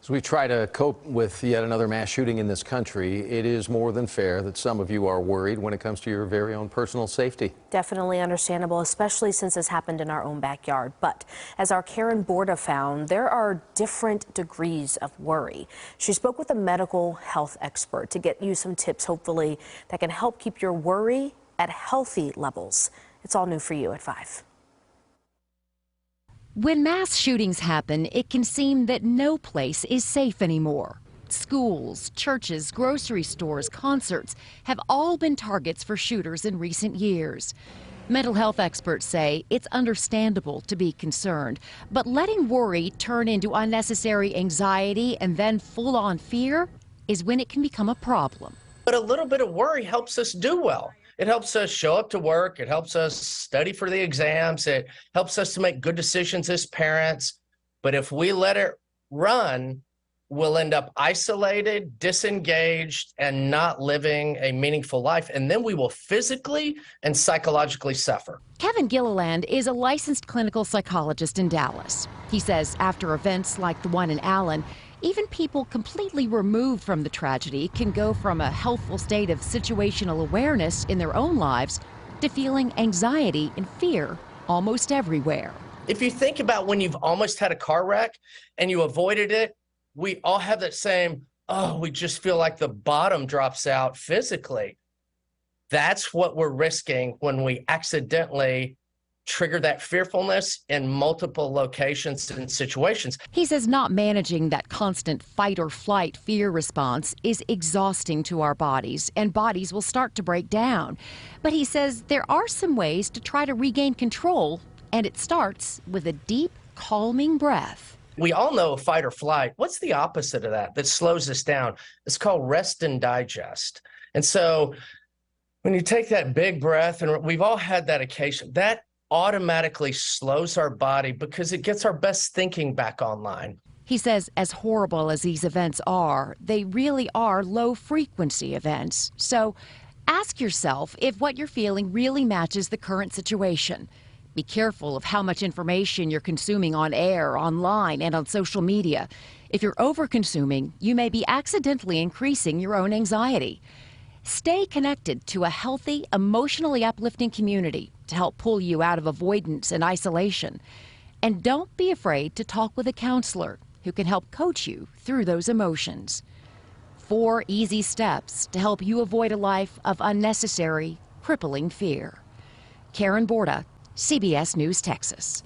As we try to cope with yet another mass shooting in this country, it is more than fair that some of you are worried when it comes to your very own personal safety. Definitely understandable, especially since this happened in our own backyard. But as our Karen Borda found, there are different degrees of worry. She spoke with a medical health expert to get you some tips, hopefully, that can help keep your worry at healthy levels. It's all new for you at 5. When mass shootings happen, it can seem that no place is safe anymore. Schools, churches, grocery stores, concerts have all been targets for shooters in recent years. Mental health experts say it's understandable to be concerned, but letting worry turn into unnecessary anxiety and then full-on fear is when it can become a problem. But a little bit of worry helps us do well. It helps us show up to work. It helps us study for the exams. It helps us to make good decisions as parents. But if we let it run, we'll end up isolated, disengaged, and not living a meaningful life. And then we will physically and psychologically suffer. Kevin Gilliland is a licensed clinical psychologist in Dallas. He says after events like the one in Allen, even people completely removed from the tragedy can go from a healthful state of situational awareness in their own lives to feeling anxiety and fear almost everywhere. If you think about when you've almost had a car wreck and you avoided it, we all have that same, oh, we just feel like the bottom drops out physically. That's what we're risking when we accidentally trigger that fearfulness in multiple locations and situations. He says not managing that constant fight or flight fear response is exhausting to our bodies, and bodies will start to break down. But he says there are some ways to try to regain control, and it starts with a deep, calming breath. We all know fight or flight. What's the opposite of that slows us down? It's called rest and digest. And so when you take that big breath, and we've all had that occasion, that automatically slows our body because it gets our best thinking back online. He says as horrible as these events are, they really are low-frequency events. So ask yourself if what you're feeling really matches the current situation. Be careful of how much information you're consuming on air, online, and on social media. If you're over-consuming, you may be accidentally increasing your own anxiety. Stay connected to a healthy, emotionally uplifting community to help pull you out of avoidance and isolation. And don't be afraid to talk with a counselor who can help coach you through those emotions. 4 easy steps to help you avoid a life of unnecessary, crippling fear. Karen Borda, CBS News, Texas.